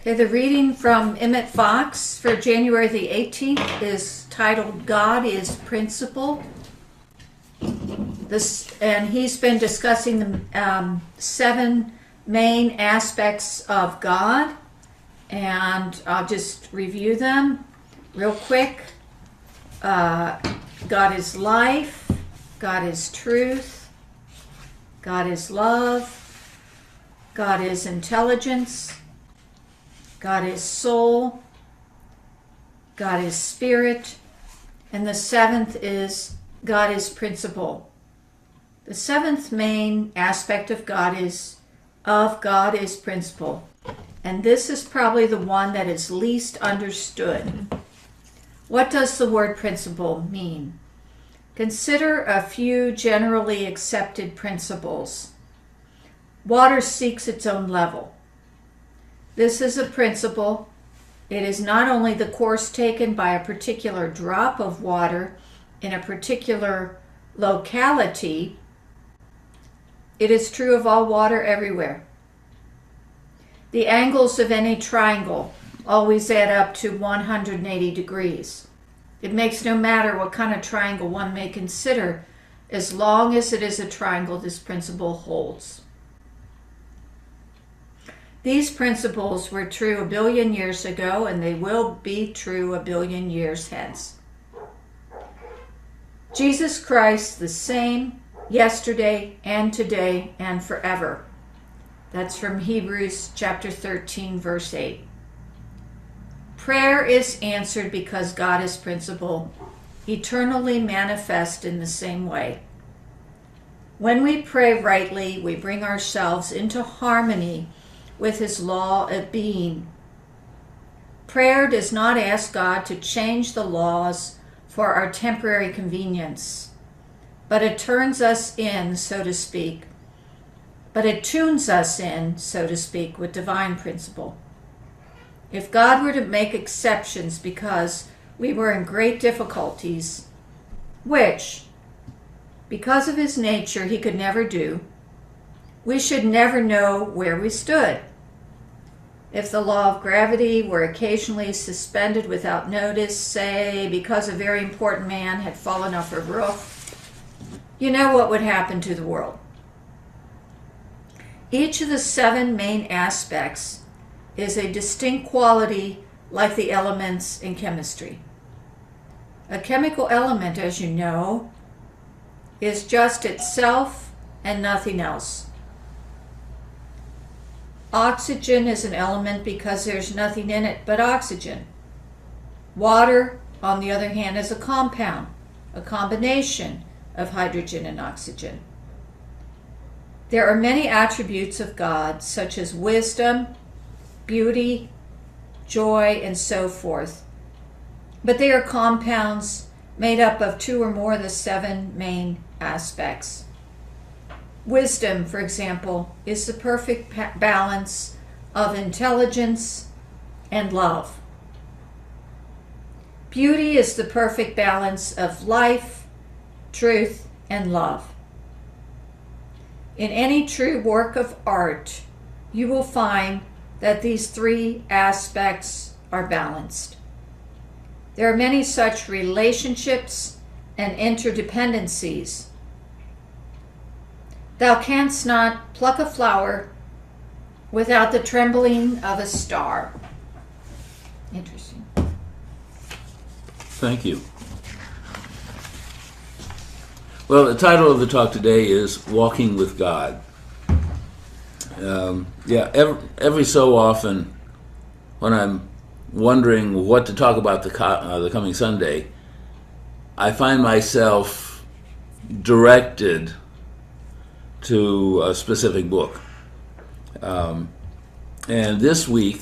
Okay, the reading from Emmett Fox for January the 18th is titled God is Principle. And he's been discussing the 7 main aspects of God, and I'll just review them real quick. God is life, God is truth, God is love, God is intelligence, God is soul, God is spirit, and the 7th is God is principle. The 7th main aspect of God is principle, and this is probably the one that is least understood. What does the word principle mean? Consider a few generally accepted principles. Water seeks its own level. This is a principle. It is not only the course taken by a particular drop of water in a particular locality, it is true of all water everywhere. The angles of any triangle always add up to 180 degrees. It makes no matter what kind of triangle one may consider, as long as it is a triangle, this principle holds. These principles were true 1 billion years ago, and they will be true 1 billion years hence. Jesus Christ, the same yesterday and today and forever. That's from Hebrews chapter 13, verse 8. Prayer is answered because God is principle, eternally manifest in the same way. When we pray rightly, we bring ourselves into harmony with His law of being. Prayer does not ask God to change the laws for our temporary convenience, but it turns us in, so to speak. But it tunes us in, so to speak, with divine principle. If God were to make exceptions because we were in great difficulties, which, because of His nature, He could never do, we should never know where we stood. If the law of gravity were occasionally suspended without notice, say because a very important man had fallen off a roof, you know what would happen to the world. Each of the 7 main aspects is a distinct quality, like the elements in chemistry. A chemical element, as you know, is just itself and nothing else. Oxygen is an element because there's nothing in it but oxygen. Water, on the other hand, is a compound, a combination of hydrogen and oxygen. There are many attributes of God, such as wisdom, beauty, joy, and so forth, but they are compounds made up of 2 or more of the 7 main aspects. Wisdom, for example, is the perfect balance of intelligence and love. Beauty is the perfect balance of life, truth, and love. In any true work of art, you will find that these 3 aspects are balanced. There are many such relationships and interdependencies. Thou canst not pluck a flower without the trembling of a star. Interesting. Thank you. Well, the title of the talk today is Walking with God. Every so often, when I'm wondering what to talk about the coming Sunday, I find myself directed to a specific book. And this week,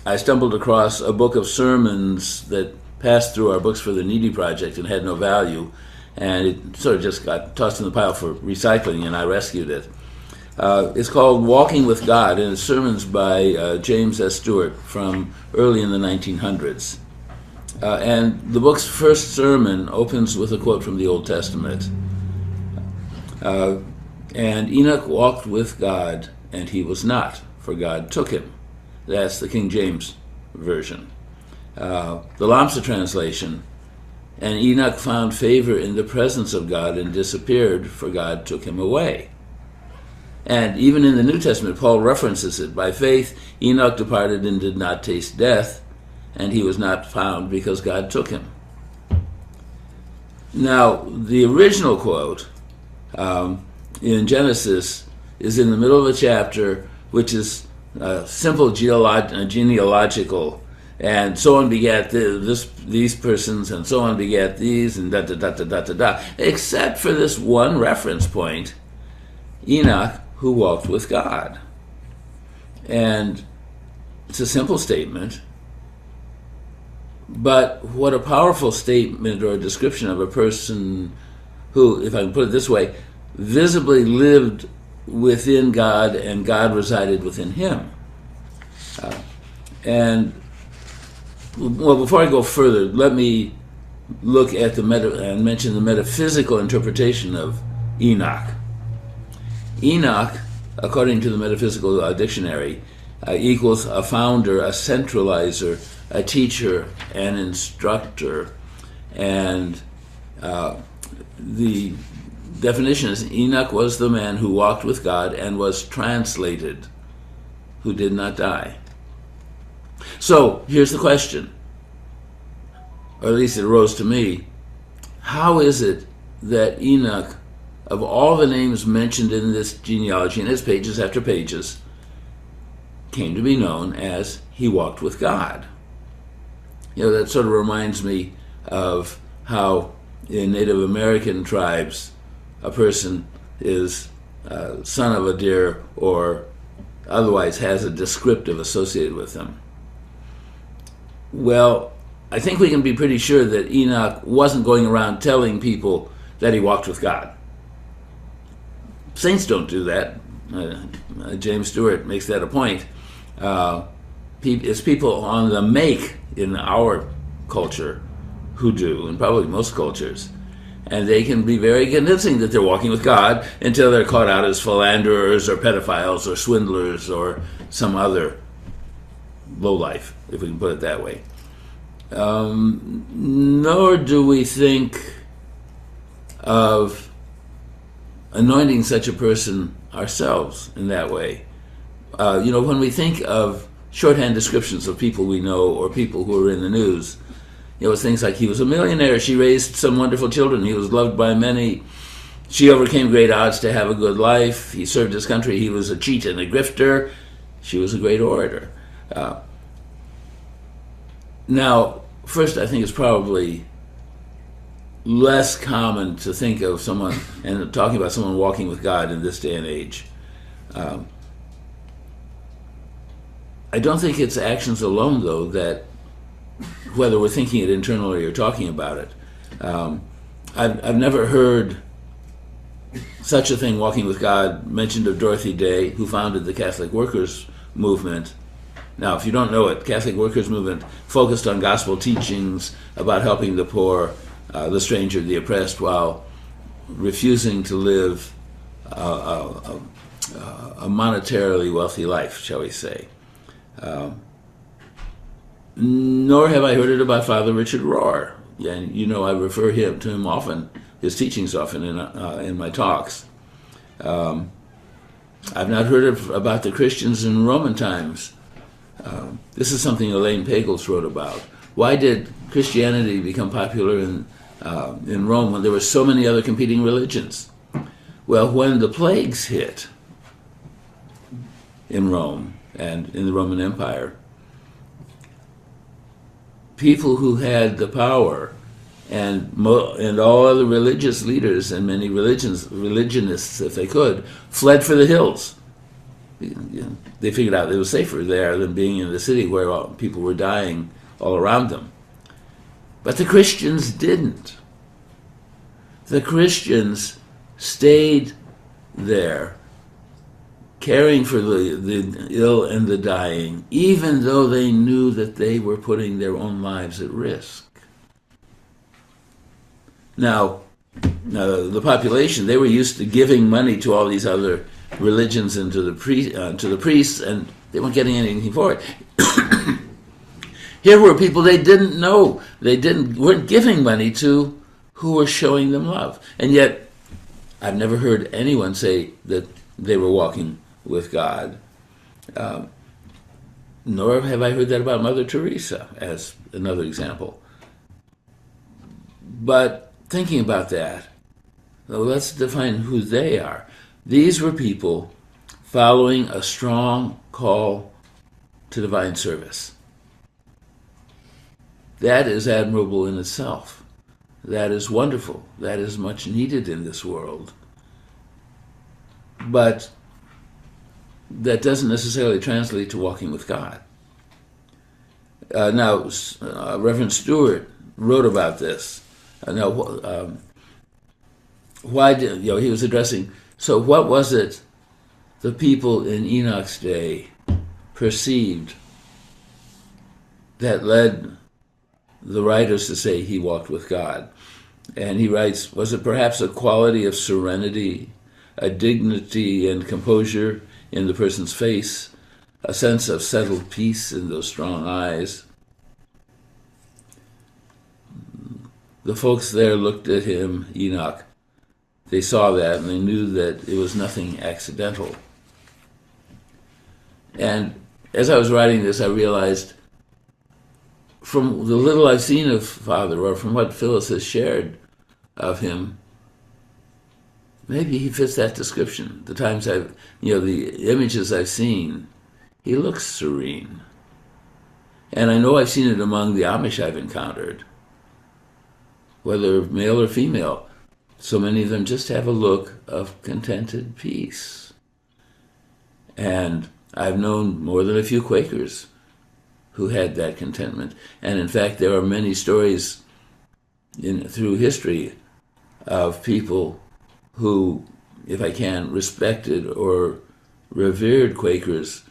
I stumbled across a book of sermons that passed through our Books for the Needy project and had no value, and it sort of just got tossed in the pile for recycling, and I rescued it. It's called Walking with God, and it's sermons by James S. Stewart from early in the 1900s. And the book's first sermon opens with a quote from the Old Testament. And Enoch walked with God, and he was not, for God took him. That's the King James Version. The Lamsa translation, and Enoch found favor in the presence of God and disappeared, for God took him away. And even in the New Testament, Paul references it. By faith, Enoch departed and did not taste death, and he was not found because God took him. Now, the original quote in Genesis is in the middle of a chapter, which is simple genealogical, and so on begat these persons, and so on begat these, and da da da da da da da, except for this one reference point, Enoch, who walked with God. And it's a simple statement, but what a powerful statement or a description of a person who, if I can put it this way, visibly lived within God and God resided within him. Well, before I go further, let me look at and mention the metaphysical interpretation of Enoch. Enoch, according to the Metaphysical Dictionary, equals a founder, a centralizer, a teacher, an instructor. And the definition is Enoch was the man who walked with God and was translated, who did not die. So here's the question, or at least it arose to me. How is it that Enoch, of all the names mentioned in this genealogy, and it's pages after pages, came to be known as he walked with God? You know, that sort of reminds me of how in Native American tribes a person is son of a deer or otherwise has a descriptive associated with them. Well, I think we can be pretty sure that Enoch wasn't going around telling people that he walked with God. Saints don't do that. James Stewart makes that a point. It's people on the make in our culture who do, and probably most cultures. And they can be very convincing that they're walking with God until they're caught out as philanderers or pedophiles or swindlers or some other lowlife, if we can put it that way. Nor do we think of anointing such a person ourselves in that way. When we think of shorthand descriptions of people we know or people who are in the news, it's things like he was a millionaire, she raised some wonderful children, he was loved by many, she overcame great odds to have a good life, he served his country, he was a cheat and a grifter, she was a great orator. Now, first, I think it's probably less common to think of someone and talking about someone walking with God in this day and age. I don't think it's actions alone, though, that whether we're thinking it internally or talking about it. I've never heard such a thing, walking with God, mentioned of Dorothy Day, who founded the Catholic Workers Movement. Now, if you don't know it, Catholic Workers Movement focused on gospel teachings about helping the poor, the stranger, the oppressed, while refusing to live a monetarily wealthy life, shall we say. Nor have I heard it about Father Richard Rohr. And I refer to him often, his teachings often in my talks. I've not heard about the Christians in Roman times. This is something Elaine Pagels wrote about. Why did Christianity become popular in Rome when there were so many other competing religions? Well, when the plagues hit in Rome and in the Roman Empire, people who had the power and all other religious leaders and many religionists, if they could, fled for the hills. They figured out it was safer there than being in the city where people were dying all around them. But the Christians didn't. The Christians stayed there, caring for the ill and the dying, even though they knew that they were putting their own lives at risk. Now the population, they were used to giving money to all these other religions and to the priests, and they weren't getting anything for it. Here were people they didn't know, weren't giving money to, who were showing them love. And yet, I've never heard anyone say that they were walking with God. Nor have I heard that about Mother Teresa, as another example. But thinking about that, let's define who they are. These were people following a strong call to divine service. That is admirable in itself. That is wonderful. That is much needed in this world. But that doesn't necessarily translate to walking with God. Now, Reverend Stewart wrote about this. Why did he was addressing? So, what was it the people in Enoch's day perceived that led the writers to say he walked with God? And he writes, was it perhaps a quality of serenity, a dignity and composure in the person's face, a sense of settled peace in those strong eyes? The folks there looked at him, Enoch. They saw that and they knew that it was nothing accidental. And as I was writing this, I realized from the little I've seen of Father, or from what Phyllis has shared of him, maybe he fits that description. The times the images I've seen, he looks serene. And I know I've seen it among the Amish I've encountered, whether male or female. So many of them just have a look of contented peace. And I've known more than a few Quakers who had that contentment. And in fact, there are many stories through history of people who, if I can, respected or revered Quakers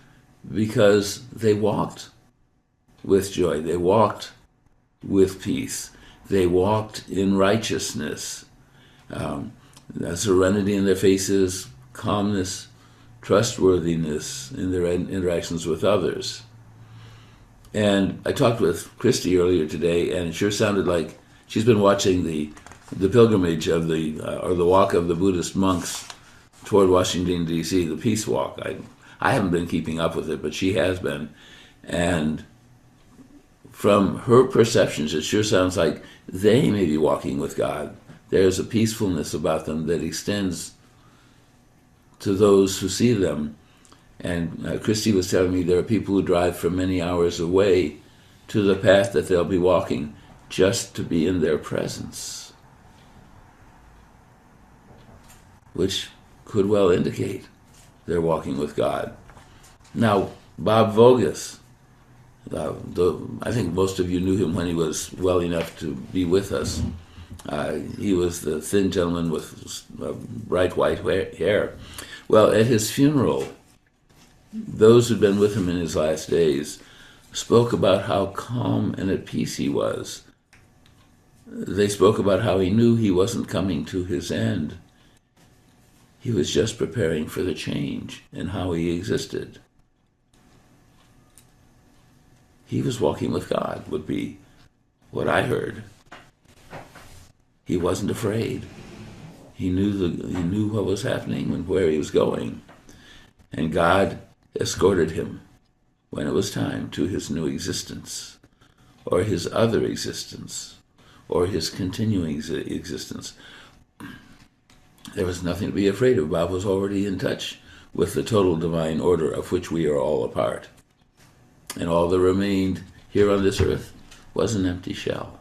because they walked with joy. They walked with peace. They walked in righteousness. Serenity in their faces, calmness, trustworthiness in their interactions with others. And I talked with Christy earlier today, and it sure sounded like she's been watching the pilgrimage of or the walk of the Buddhist monks toward Washington, D.C., the Peace Walk. I haven't been keeping up with it, but she has been. And from her perceptions, it sure sounds like they may be walking with God. There's a peacefulness about them that extends to those who see them. And Christy was telling me there are people who drive from many hours away to the path that they'll be walking just to be in their presence, which could well indicate they're walking with God. Now, Bob Vogus, I think most of you knew him when he was well enough to be with us. He was the thin gentleman with bright white hair. Well, at his funeral, those who'd been with him in his last days spoke about how calm and at peace he was. They spoke about how he knew he wasn't coming to his end. He was just preparing for the change and how he existed. He was walking with God, would be what I heard. He wasn't afraid. He knew what was happening and where he was going. And God escorted him, when it was time, to his new existence, or his other existence, or his continuing existence. There was nothing to be afraid of. Bob was already in touch with the total divine order of which we are all a part. And all that remained here on this earth was an empty shell.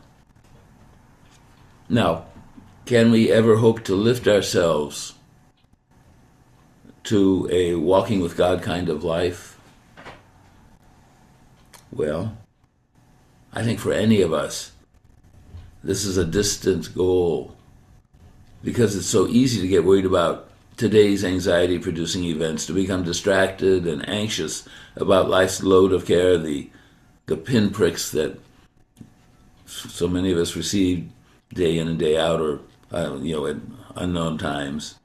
Now, can we ever hope to lift ourselves to a walking with God kind of life? Well, I think for any of us, this is a distant goal, because it's so easy to get worried about today's anxiety-producing events, to become distracted and anxious about life's load of care, the pinpricks that so many of us receive day in and day out, or at unknown times.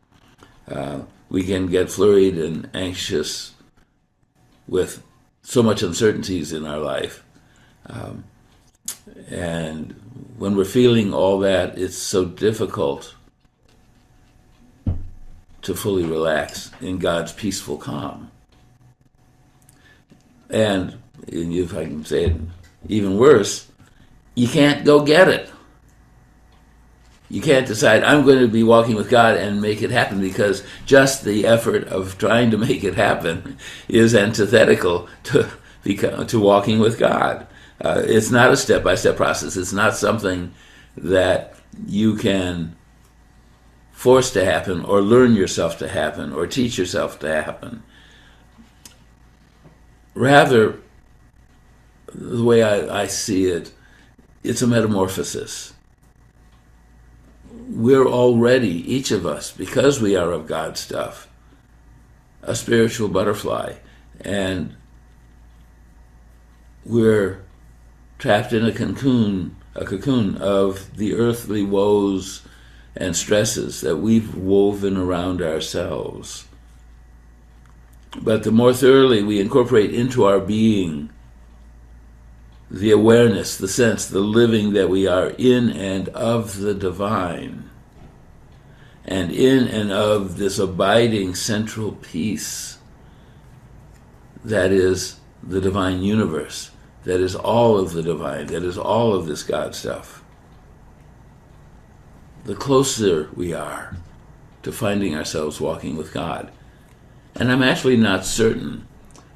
we can get flurried and anxious with so much uncertainties in our life. And when we're feeling all that, it's so difficult to fully relax in God's peaceful calm. And if I can say it even worse, you can't go get it. You can't decide, I'm going to be walking with God and make it happen, because just the effort of trying to make it happen is antithetical to walking with God. It's not a step-by-step process. It's not something that you can force to happen or learn yourself to happen or teach yourself to happen. Rather, the way I see it, it's a metamorphosis. We're already, each of us, because we are of God's stuff, a spiritual butterfly, and we're trapped in a cocoon of the earthly woes and stresses that we've woven around ourselves. But the more thoroughly we incorporate into our being the awareness, the sense, the living that we are in and of the divine, and in and of this abiding central peace that is the divine universe, that is all of the divine, that is all of this God stuff, the closer we are to finding ourselves walking with God. And I'm actually not certain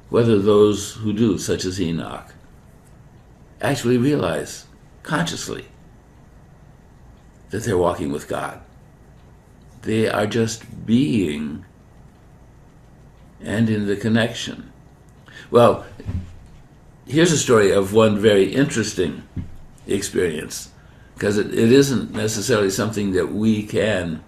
whether those who do, such as Enoch, actually realize consciously that they're walking with God. They are just being and in the connection. Well, here's a story of one very interesting experience, because it isn't necessarily something that we can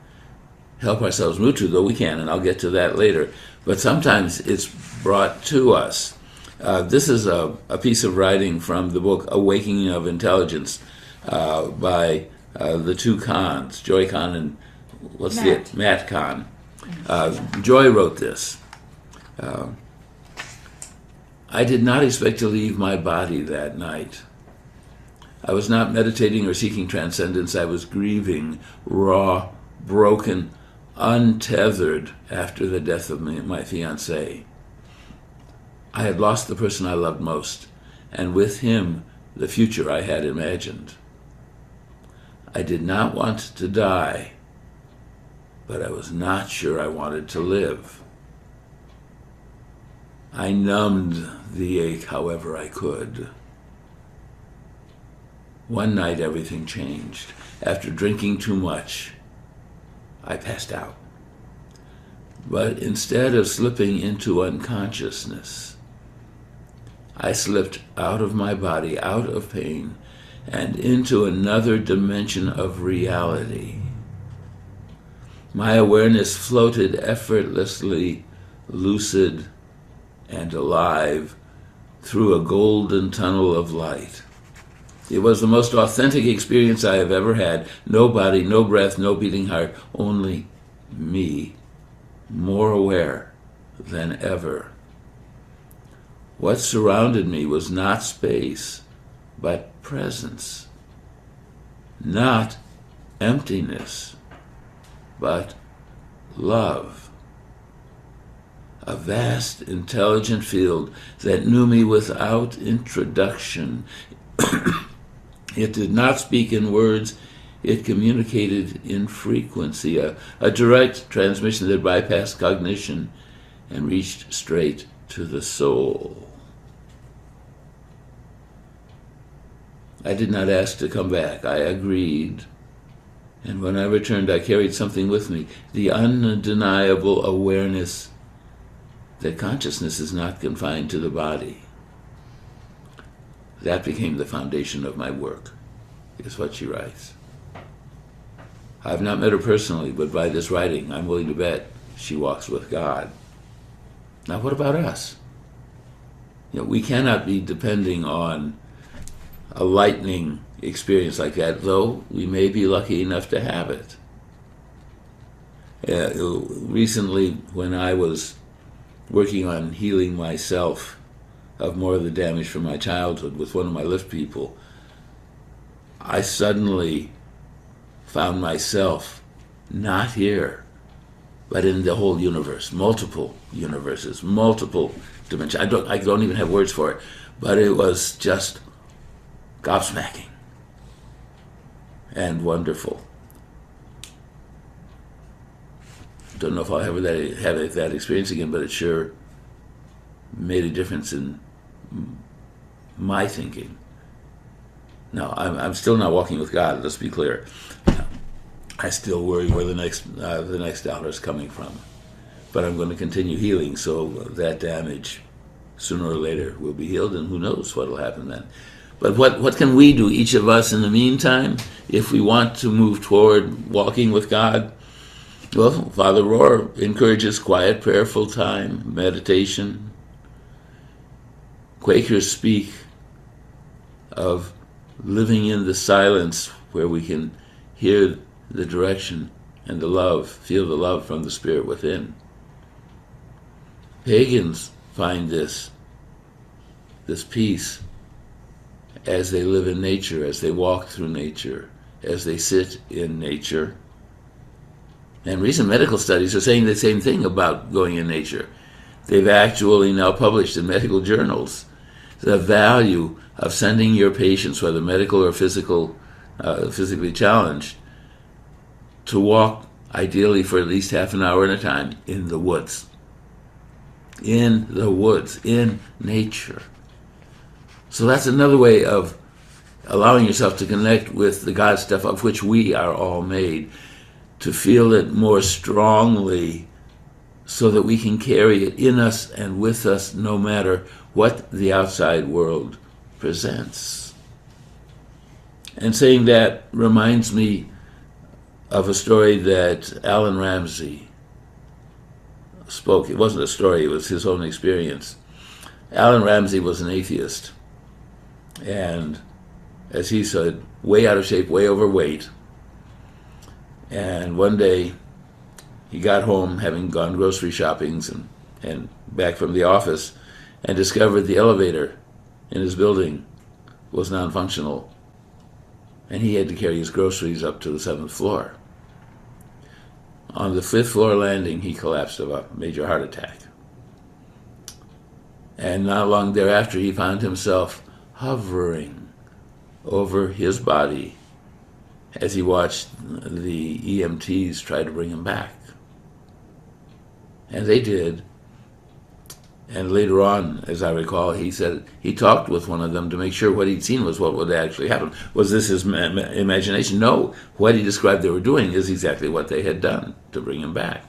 help ourselves move to, though we can, and I'll get to that later. But sometimes it's brought to us. This is a piece of writing from the book Awakening of Intelligence by the two Kahns, Joy Kahn and Matt Kahn. Joy wrote this. I did not expect to leave my body that night. I was not meditating or seeking transcendence. I was grieving, raw, broken, untethered after the death of my fiancée. I had lost the person I loved most, and with him, the future I had imagined. I did not want to die, but I was not sure I wanted to live. I numbed the ache however I could. One night everything changed. After drinking too much, I passed out. But instead of slipping into unconsciousness, I slipped out of my body, out of pain, and into another dimension of reality. My awareness floated effortlessly, lucid and alive, through a golden tunnel of light. It was the most authentic experience I have ever had. No body, no breath, no beating heart, only me, more aware than ever. What surrounded me was not space, but presence. Not emptiness, but love. A vast, intelligent field that knew me without introduction. It did not speak in words, it communicated in frequency, a direct transmission that bypassed cognition and reached straight to the soul. I did not ask to come back. I agreed. And when I returned, I carried something with me, the undeniable awareness that consciousness is not confined to the body. That became the foundation of my work, is what she writes. I've not met her personally, but by this writing, I'm willing to bet she walks with God. Now, what about us? We cannot be depending on a lightning experience like that, though we may be lucky enough to have it. Recently, when I was working on healing myself of more of the damage from my childhood with one of my lift people, I suddenly found myself not here, but in the whole universe, multiple universes, multiple dimensions. I don't even have words for it, but it was just gobsmacking and wonderful. Don't know if I'll ever have that experience again, but it sure made a difference in my thinking. No, I'm still not walking with God. Let's be clear. I still worry where the next dollar is coming from, but I'm going to continue healing, so that damage sooner or later will be healed, and who knows what will happen then. But what can we do, each of us, in the meantime, if we want to move toward walking with God? Well, Father Rohr encourages quiet, prayerful time, meditation. Quakers speak of living in the silence where we can hear the direction and the love, feel the love from the Spirit within. Pagans find this peace as they live in nature, as they walk through nature, as they sit in nature. And recent medical studies are saying the same thing about going in nature. They've actually now published in medical journals the value of sending your patients, whether medical or physically challenged, to walk ideally for at least half an hour at a time in the woods. In the woods, in nature. So that's another way of allowing yourself to connect with the God stuff of which we are all made, to feel it more strongly so that we can carry it in us and with us no matter what the outside world presents. And saying that reminds me of a story that Alan Ramsey spoke. It wasn't a story, it was his own experience. Alan Ramsey was an atheist, and as he said, way out of shape, way overweight. And one day he got home, having gone grocery shopping and back from the office, and discovered the elevator in his building was non-functional, and he had to carry his groceries up to the 7th floor. On the 5th floor landing, he collapsed of a major heart attack. And not long thereafter, he found himself hovering over his body as he watched the EMTs try to bring him back. And they did. And later on, as I recall, he said he talked with one of them to make sure what he'd seen was what would actually happen. Was this his imagination? No. What he described they were doing is exactly what they had done to bring him back.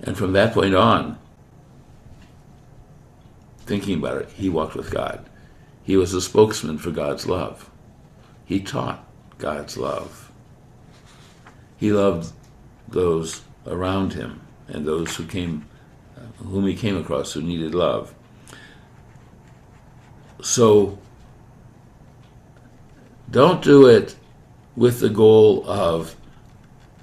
And from that point on, thinking about it, he walked with God. He was a spokesman for God's love. He taught God's love. He loved those around him and those whom he came across who needed love. So don't do it with the goal of,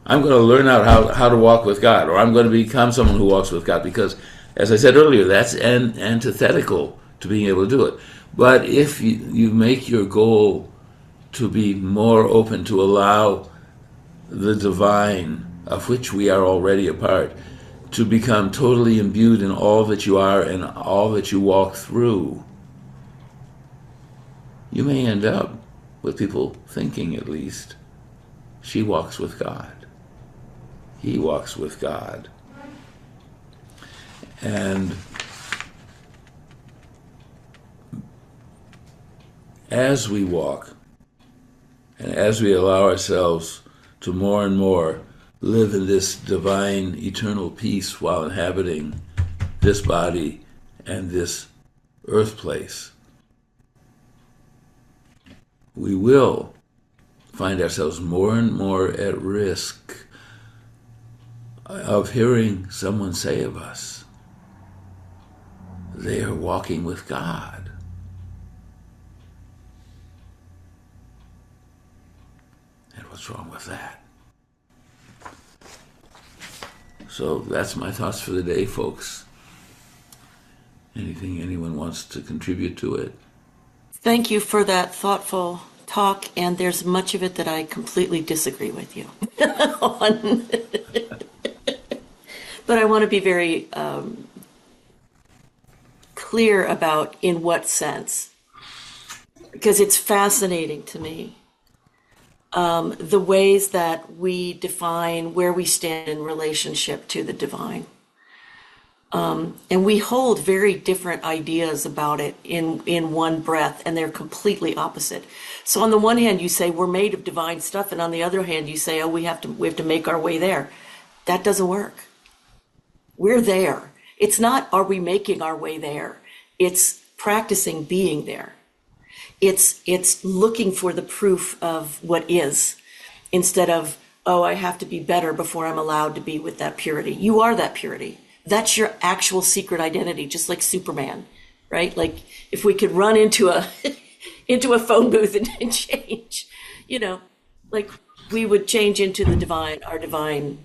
I'm going to learn out how to walk with God, or I'm going to become someone who walks with God, because, as I said earlier, that's antithetical to being able to do it. But if you make your goal to be more open, to allow the divine, of which we are already a part, to become totally imbued in all that you are and all that you walk through, you may end up with people thinking, at least, she walks with God. He walks with God. And as we walk, and as we allow ourselves to more and more live in this divine, eternal peace while inhabiting this body and this earth place, we will find ourselves more and more at risk of hearing someone say of us, they are walking with God. And what's wrong with that? So that's my thoughts for the day, folks. Anything anyone wants to contribute to it? Thank you for that thoughtful talk, and there's much of it that I completely disagree with you on. But I want to be very clear about in what sense, because it's fascinating to me, the ways that we define where we stand in relationship to the divine. And we hold very different ideas about it in one breath, and they're completely opposite. So on the one hand, you say we're made of divine stuff, and on the other hand, you say, oh, we have to make our way there. That doesn't work. We're there. It's not, are we making our way there? It's practicing being there. It's looking for the proof of what is, instead of, oh, I have to be better before I'm allowed to be with that purity. You are that purity. That's your actual secret identity, just like Superman, right? Like if we could run into a into a phone booth and change, like we would change into the divine, our divine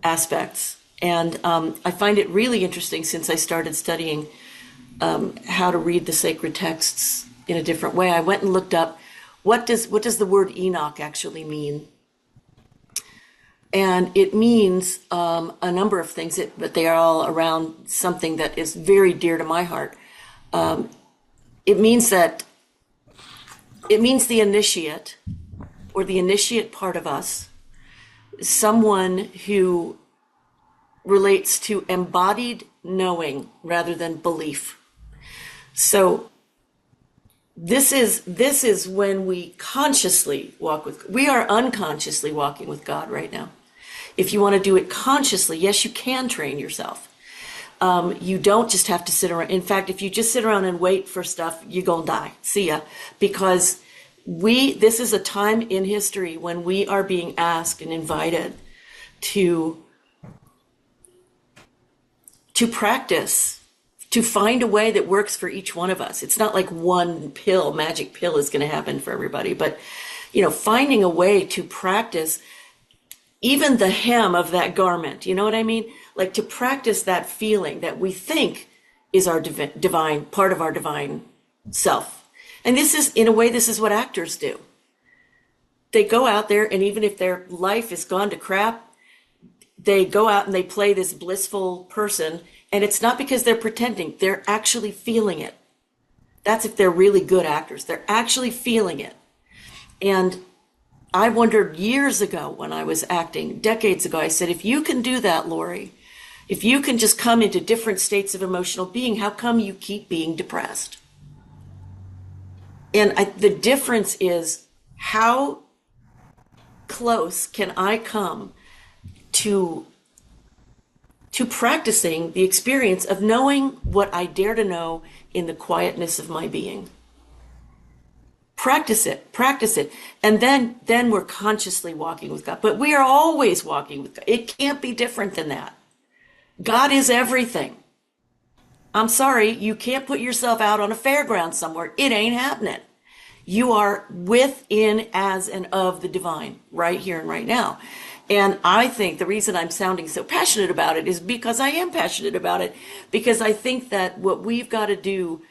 aspects. And I find it really interesting since I started studying how to read the sacred texts in a different way. I went and looked up what does the word Enoch actually mean. And it means a number of things, but they are all around something that is very dear to my heart. It means the initiate, or the initiate part of us, someone who relates to embodied knowing rather than belief. So this is when we consciously walk with, we are unconsciously walking with God right now. If you want to do it consciously, yes, you can train yourself. You don't just have to sit around. In fact, if you just sit around and wait for stuff, you're going to die. See ya. Because this is a time in history when we are being asked and invited to practice, to find a way that works for each one of us. It's not like one magic pill is going to happen for everybody, but finding a way to practice even the hem of that garment, you know what I mean? Like to practice that feeling that we think is our divine, part of our divine self. And this is what actors do. They go out there, and even if their life is gone to crap, they go out and they play this blissful person, and it's not because they're pretending, they're actually feeling it. That's if they're really good actors. They're actually feeling it. And I wondered years ago when I was acting, decades ago, I said, if you can do that, Lori, if you can just come into different states of emotional being, how come you keep being depressed? And the difference is, how close can I come to practicing the experience of knowing what I dare to know in the quietness of my being? Practice it. And then we're consciously walking with God. But we are always walking with God. It can't be different than that. God is everything. I'm sorry, you can't put yourself out on a fairground somewhere. It ain't happening. You are within, as, and of the divine, right here and right now. And I think the reason I'm sounding so passionate about it is because I am passionate about it. Because I think that what we've got to do,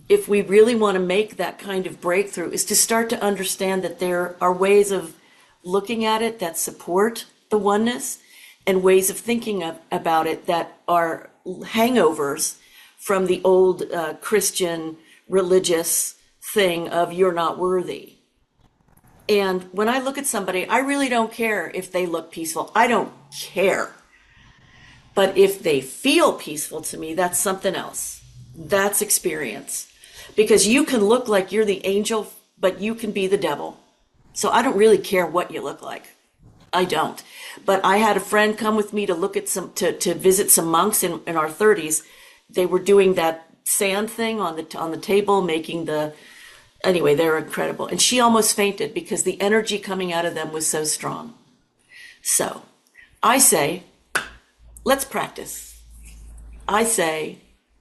if we really want to make that kind of breakthrough, is to start to understand that there are ways of looking at it that support the oneness, and ways of thinking about it that are hangovers from the old Christian religious thing of you're not worthy. And when I look at somebody, I really don't care if they look peaceful. I don't care. But if they feel peaceful to me, that's something else. That's experience. Because you can look like you're the angel, but you can be the devil. So I don't really care what you look like. I don't. But I had a friend come with me to look at to visit some monks in our 30s. They were doing that sand thing on the table, making anyway, they're incredible. And she almost fainted because the energy coming out of them was so strong. So I say, let's practice. I say,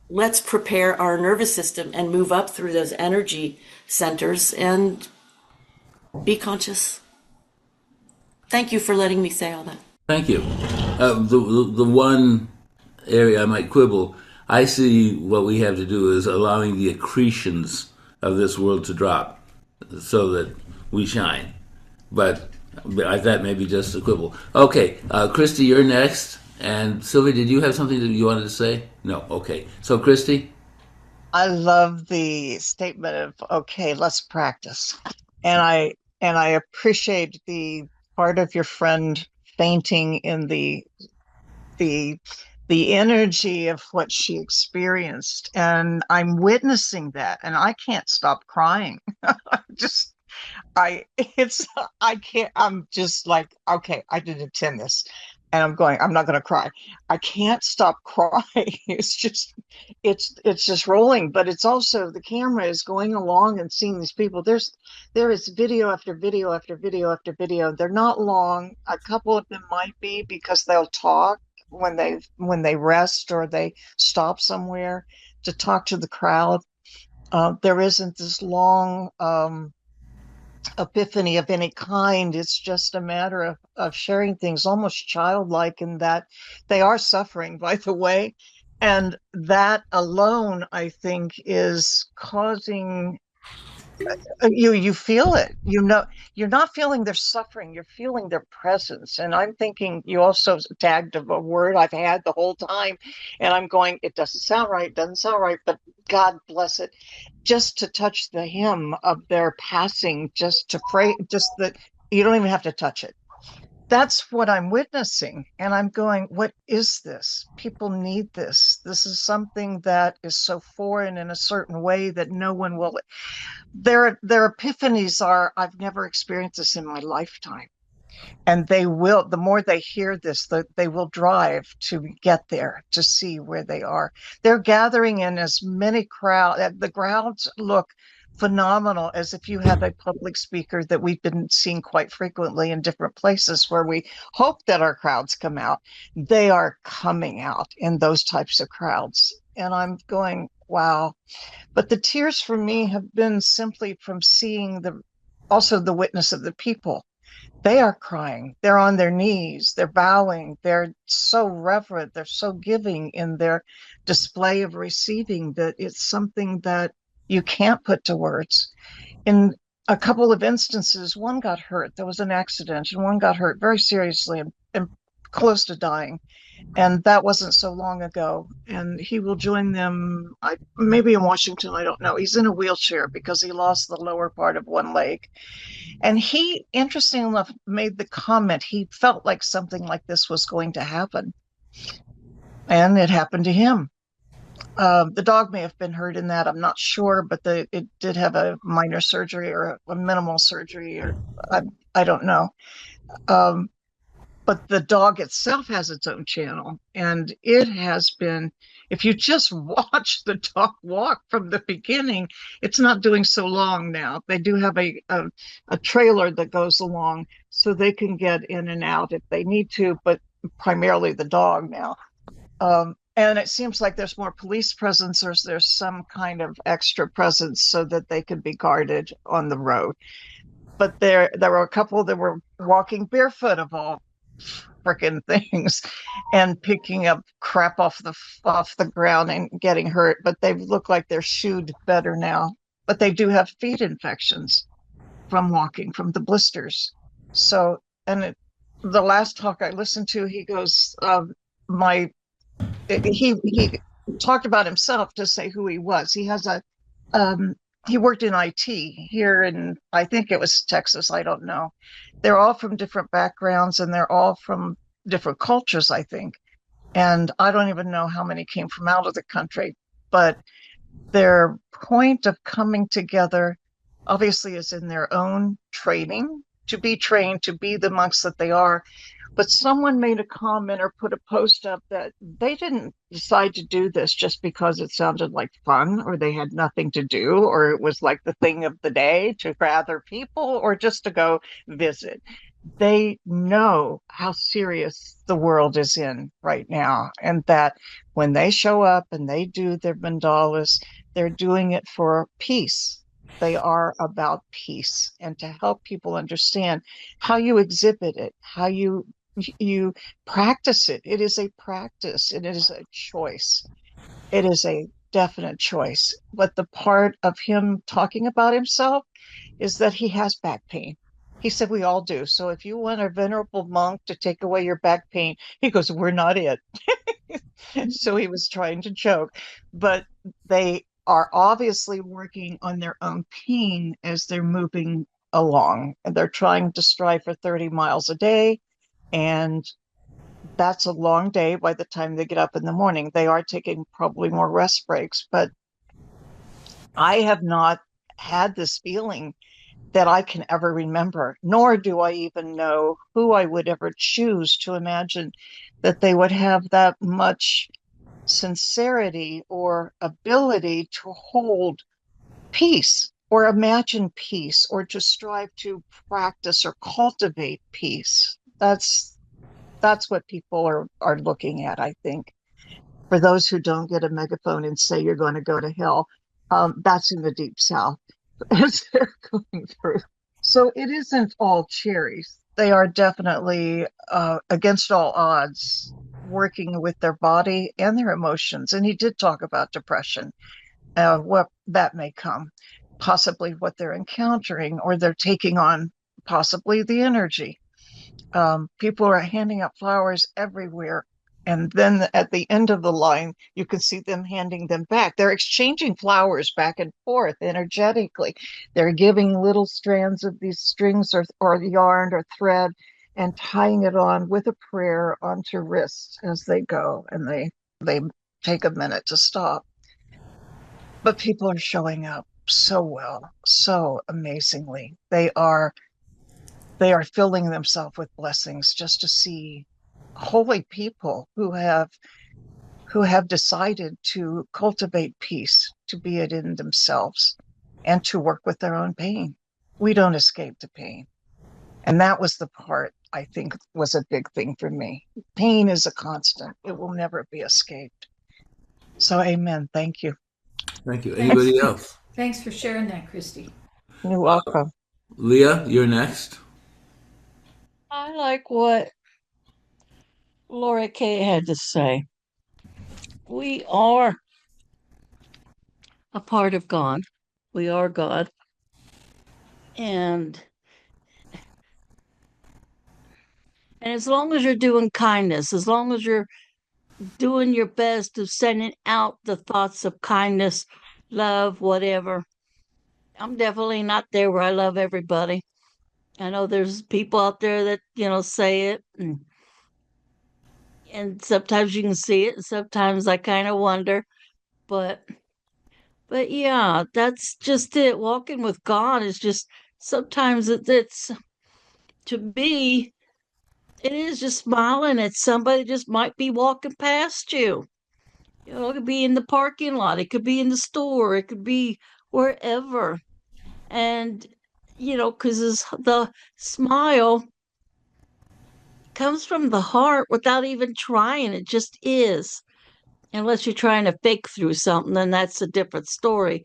let's prepare our nervous system and move up through those energy centers and be conscious. Thank you for letting me say all that. Thank you. The one area I might quibble, I see what we have to do is allowing the accretions of this world to drop so that we shine. But that may be just a quibble. Okay, Christy, you're next. And Sylvia, did you have something that you wanted to say? No. Okay. So, Christy? I love the statement of, okay, let's practice. And I appreciate the part of your friend fainting in the the energy of what she experienced. And I'm witnessing that and I can't stop crying. Just I it's I can't I'm just like, okay, I did attend this. And I'm going, I'm not gonna cry. I can't stop crying. It's just rolling, but it's also the camera is going along and seeing these people. There is video after video after video after video. They're not long. A couple of them might be because they'll talk when they rest or they stop somewhere to talk to the crowd. There isn't this long epiphany of any kind. It's just a matter of sharing things almost childlike in that they are suffering, by the way. And that alone, I think, is causing you feel it. You know, you're not feeling their suffering, you're feeling their presence. And I'm thinking you also tagged a word I've had the whole time, and I'm going, it doesn't sound right, doesn't sound right, but God bless it. Just to touch the hem of their passing, just to pray, just that you don't even have to touch it. That's what I'm witnessing. And I'm going, what is this? People need this. This is something that is so foreign in a certain way that no one will. Their epiphanies are, I've never experienced this in my lifetime. And they will, the more they hear this, they will drive to get there to see where they are. They're gathering in as many the crowds look phenomenal, as if you have a public speaker that we've been seeing quite frequently in different places where we hope that our crowds come out. They are coming out in those types of crowds. And I'm going, wow. But the tears for me have been simply from seeing also the witness of the people. They are crying. They're on their knees. They're bowing. They're so reverent. They're so giving in their display of receiving that it's something that you can't put to words. In a couple of instances, one got hurt. There was an accident, and one got hurt very seriously and close to dying. And that wasn't so long ago. And he will join them, maybe in Washington, I don't know. He's in a wheelchair because he lost the lower part of one leg. And he, interesting enough, made the comment he felt like something like this was going to happen. And it happened to him. The dog may have been hurt in that, I'm not sure, but it did have a minor surgery or a minimal surgery, or I don't know. But the dog itself has its own channel, and it has been, if you just watch the dog walk from the beginning, it's not doing so long now. They do have a trailer that goes along so they can get in and out if they need to, but primarily the dog now. And it seems like there's more police presence, or there's some kind of extra presence so that they can be guarded on the road. But there were a couple that were walking barefoot of all freaking things and picking up crap off the ground and getting hurt, but they look like they're shoed better now. But they do have feet infections from walking, from the blisters. So, the last talk I listened to, he goes, he talked about himself to say who he was. He has he worked in IT here in, I think it was Texas, I don't know. They're all from different backgrounds and they're all from different cultures, I think. And I don't even know how many came from out of the country, but their point of coming together obviously is in their own training, to be trained, to be the monks that they are. But someone made a comment or put a post up that they didn't decide to do this just because it sounded like fun, or they had nothing to do, or it was like the thing of the day to gather people, or just to go visit. They know how serious the world is in right now, and that when they show up and they do their mandalas, they're doing it for peace. They are about peace and to help people understand how you exhibit it, how you You practice it. It is a practice. It is a choice. It is a definite choice. But the part of him talking about himself is that he has back pain. He said we all do. So if you want a venerable monk to take away your back pain, he goes, we're not it. So he was trying to joke, but they are obviously working on their own pain as they're moving along. And they're trying to strive for 30 miles a day. And that's a long day by the time they get up in the morning. They are taking probably more rest breaks, but I have not had this feeling that I can ever remember, nor do I even know who I would ever choose to imagine that they would have that much sincerity or ability to hold peace or imagine peace or to strive to practice or cultivate peace. That's what people are looking at, I think. For those who don't get a megaphone and say you're going to go to hell, that's in the deep south as they're going through. So it isn't all cherries. They are definitely against all odds working with their body and their emotions. And he did talk about depression, what that may come, possibly what they're encountering, or they're taking on possibly the energy. People are handing out flowers everywhere. And then at the end of the line, you can see them handing them back. They're exchanging flowers back and forth energetically. They're giving little strands of these strings or yarn or thread and tying it on with a prayer onto wrists as they go. And they take a minute to stop. But people are showing up so well, so amazingly. They are filling themselves with blessings just to see holy people who have decided to cultivate peace, to be it in themselves, and to work with their own pain. We don't escape the pain. And that was the part I think was a big thing for me. Pain is a constant. It will never be escaped. So amen. Thank you. Thank you. Thanks. Anybody else? Thanks for sharing that, Christy. You're welcome. Leah, you're next. I like what Laura Kay had to say. We are a part of God. We are God. And as long as you're doing kindness, as long as you're doing your best of sending out the thoughts of kindness, love, whatever, I'm definitely not there where I love everybody. I know there's people out there that, say it and sometimes you can see it and sometimes I kind of wonder, but yeah, that's just it. Walking with God is just sometimes it's to be it is just smiling at somebody that just might be walking past you. It could be in the parking lot, it could be in the store, it could be wherever. And, because the smile comes from the heart without even trying. It just is. Unless you're trying to fake through something, then that's a different story.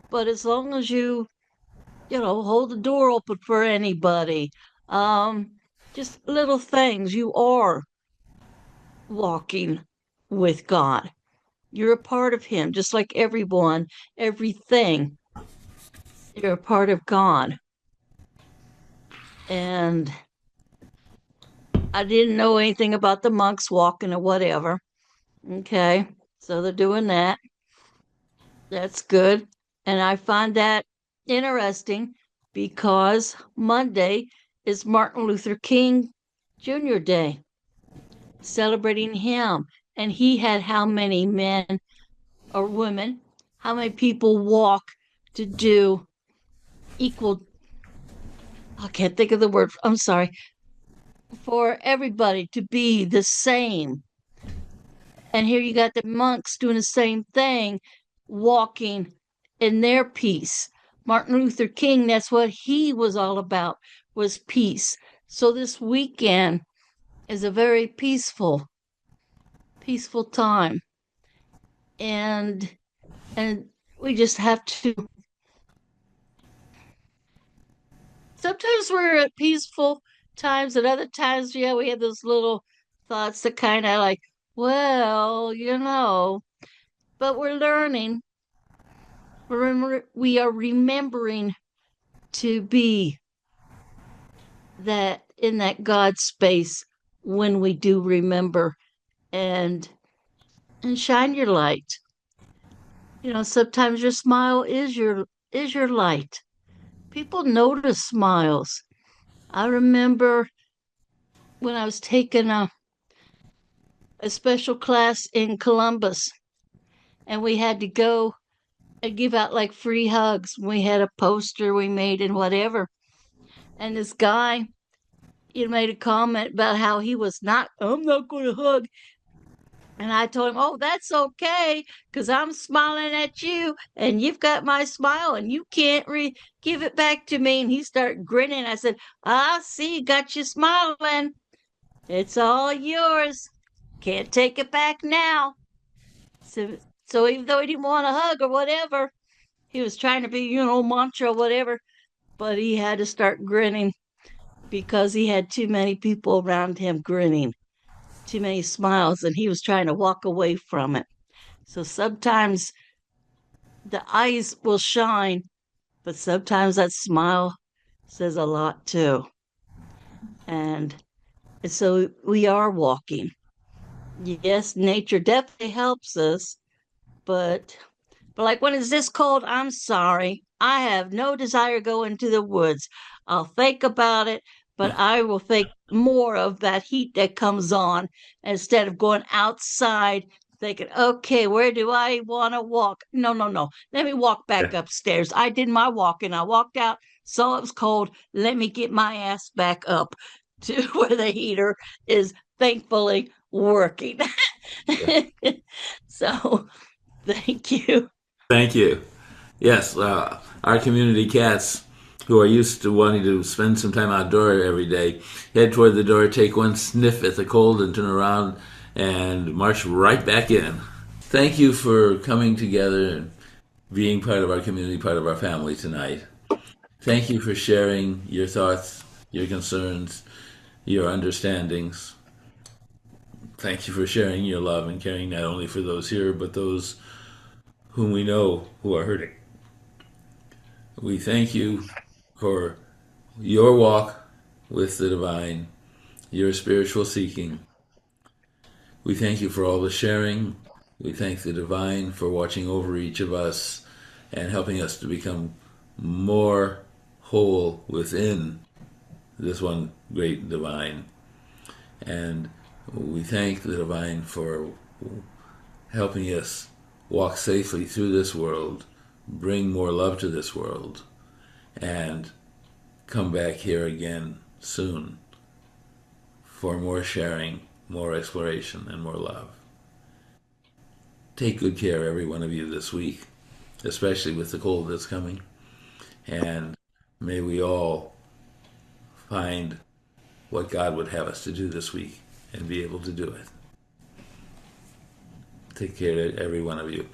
But as long as you hold the door open for anybody, um, just little things, you are walking with God. You're a part of Him, just like everyone, everything. You're a part of God. And I didn't know anything about the monks walking or whatever. Okay. So they're doing that. That's good. And I find that interesting because Monday is Martin Luther King Jr. Day, celebrating him. And he had how many men or women, how many people walk to do equal, I can't think of the word, I'm sorry, for everybody to be the same. And here you got the monks doing the same thing, walking in their peace. Martin Luther King, that's what he was all about, was peace. So this weekend is a very peaceful time. And we just have to sometimes we're at peaceful times, and other times, yeah, we have those little thoughts that kind of like, well, but we're learning. Remember, we are remembering to be that in that God space when we do remember and shine your light. Sometimes your smile is your light. People notice smiles. I remember when I was taking a special class in Columbus, and we had to go and give out like free hugs. We had a poster we made and whatever. And this guy, made a comment about how I'm not going to hug. And I told him, oh, that's okay, because I'm smiling at you and you've got my smile and you can't give it back to me. And he started grinning. I said, I see, got you smiling. It's all yours. Can't take it back now. So, so even though he didn't want a hug or whatever, he was trying to be, mantra or whatever, but he had to start grinning because he had too many people around him grinning, too many smiles, and he was trying to walk away from it. So sometimes the eyes will shine, but sometimes that smile says a lot too. And so we are walking. Yes, nature definitely helps us, but like when it's this cold, I'm sorry. I have no desire to go into the woods. I'll think about it, but I will think more of that heat that comes on instead of going outside thinking, okay, where do I want to walk? No, no, no. Let me walk back upstairs. I did my walking. I walked out, saw it was cold. Let me get my ass back up to where the heater is thankfully working. So, thank you. Thank you. Yes, our community cats who are used to wanting to spend some time outdoor every day head toward the door, take one sniff at the cold, and turn around and march right back in. Thank you for coming together and being part of our community, part of our family tonight. Thank you for sharing your thoughts, your concerns, your understandings. Thank you for sharing your love and caring not only for those here, but those whom we know who are hurting. We thank you for your walk with the divine, your spiritual seeking. We thank you for all the sharing. We thank the divine for watching over each of us and helping us to become more whole within this one great divine. And we thank the divine for helping us walk safely through this world, bring more love to this world, and come back here again soon for more sharing, more exploration, and more love. Take good care, every one of you, this week, especially with the cold that's coming. And may we all find what God would have us to do this week and be able to do it. Take care, every one of you.